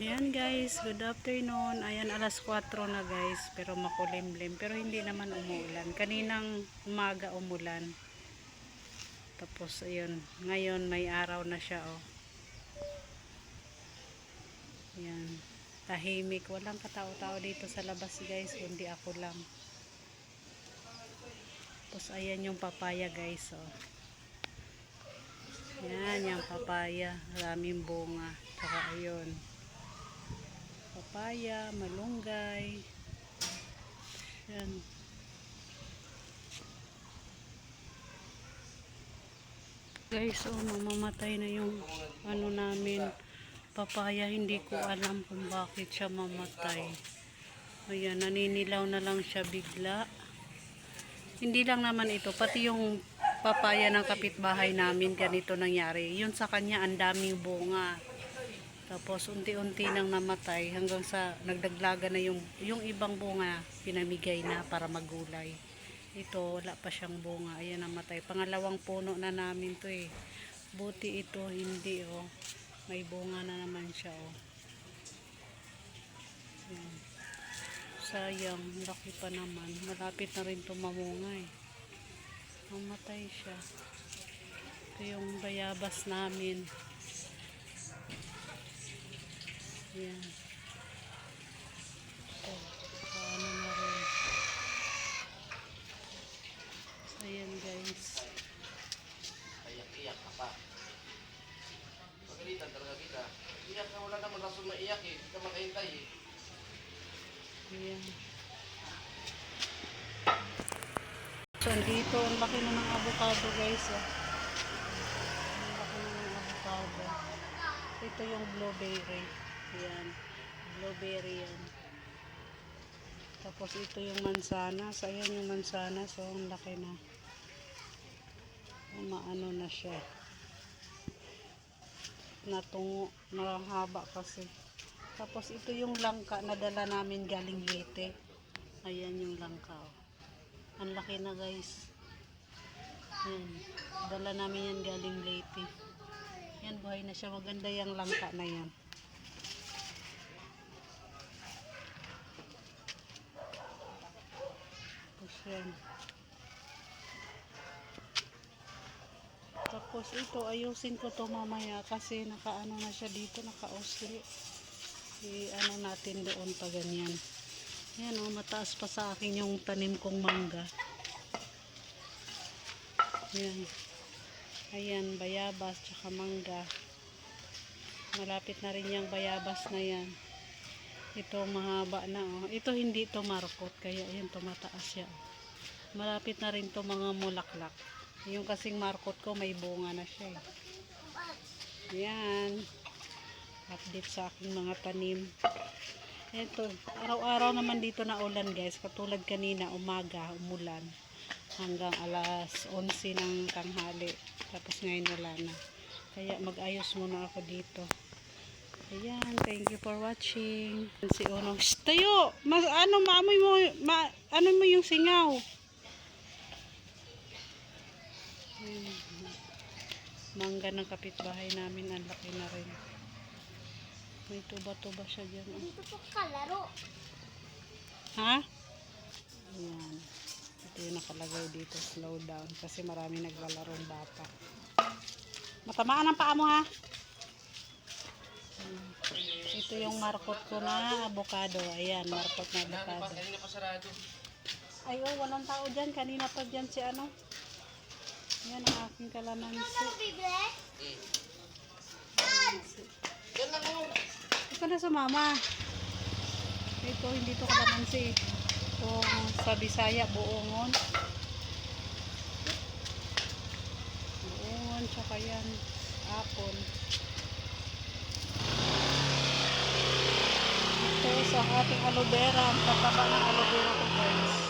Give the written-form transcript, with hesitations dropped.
Ayan guys, good afternoon. Ayan alas 4 na guys, pero makulimlim. Pero hindi naman umuulan. Kaninang umaga umulan. Tapos ayun, ngayon may araw na siya oh. Ayan, tahimik. Walang katao-tao dito sa labas guys, kundi ako lang. Tapos ayan yung papaya guys oh. Ayan yung papaya, maraming bunga. Saka ayun, papaya, malunggay. Yan. Guys, oh, mamamatay na yung ano namin, papaya. Hindi ko alam kung bakit siya mamatay. Ayan, naninilaw na lang siya bigla. Hindi lang naman ito, pati yung papaya ng kapitbahay namin ganito nangyari. Yun sa kanya, ang daming bunga. Tapos unti-unti nang namatay hanggang sa nagdaglaga na yung ibang bunga pinamigay na para magulay. Ito wala pa siyang bunga. Ayan, namatay. Pangalawang puno na namin to eh. Buti ito hindi oh. May bunga na naman siya oh. Ayan. Sayang, laki pa naman. Malapit na rin to mamunga eh. Mamatay siya. Ito yung bayabas namin. Ayan. So, paano na rin. Ayan guys. Iyak ka pa. Pagalitan talaga kita. Iyak ka, wala naman rason maiyak eh. Hindi ka makahintay eh. Ayan. So, andito, ang laki na ng avocado guys. Oh. Ang laki na ng avocado. Ito yung blueberry. Ayan. Blueberry yan. Tapos ito yung mansanas. Ayan yung mansanas. So, ang laki na. Maano na siya. Natungo. Narahaba kasi. Tapos ito yung langka na dala namin galing Leyte. Ayan yung langka. Oh. Ang laki na guys. Ayan. Dala namin yan galing Leyte. Yan, buhay na siya. Maganda yung langka na yan. Tapos yan. Tapos ito, ayusin ko to mamaya kasi nakaano na siya dito, nakausli. I-ano natin doon pa ganyan. Ayan oh, mataas pa sa akin yung tanim kong mangga. Ayan. Ayan, bayabas tsaka mangga. Malapit na rin yung bayabas na yan. Ito mahaba na oh. Ito hindi to markot, kaya yun tumataas siya. Malapit na rin to mga mulaklak. Yung kasing markot ko may bunga na siya eh. Ayan. Update sa aking mga tanim. Ito, araw-araw naman dito na ulan guys. Katulad kanina, umaga, umulan. Hanggang alas 11 ng tanghali. Tapos ngayon wala na. Kaya mag-ayos muna ako dito. Ayan, thank you for watching. Si Unong, tayo! Ano, maamoy mo, ano mo yung singaw? Mangga ng kapitbahay namin, ang laki na rin. May tuba-tuba siya dyan. Oh. Dito po kalaro. Ha? Ayan. Ito yung nakalagay dito, slow down. Kasi marami naglalarong bata. Matamaan ang paa mo ha? Ito yung markot ko na avocado. Ayan, markot na avocado. Kanina pa sarado. Ay, oh, walang tao dyan. Kanina pa dyan si ano. Ayan ang aking kalamansi. Yan lang mo. Ito na sumama. Ito, hindi to kalamansi. Kung sa Bisaya, buongon. Buongon, tsaka yan, apple. Ito sa ating aloe vera. Ang tataba ng aloe vera ko guys.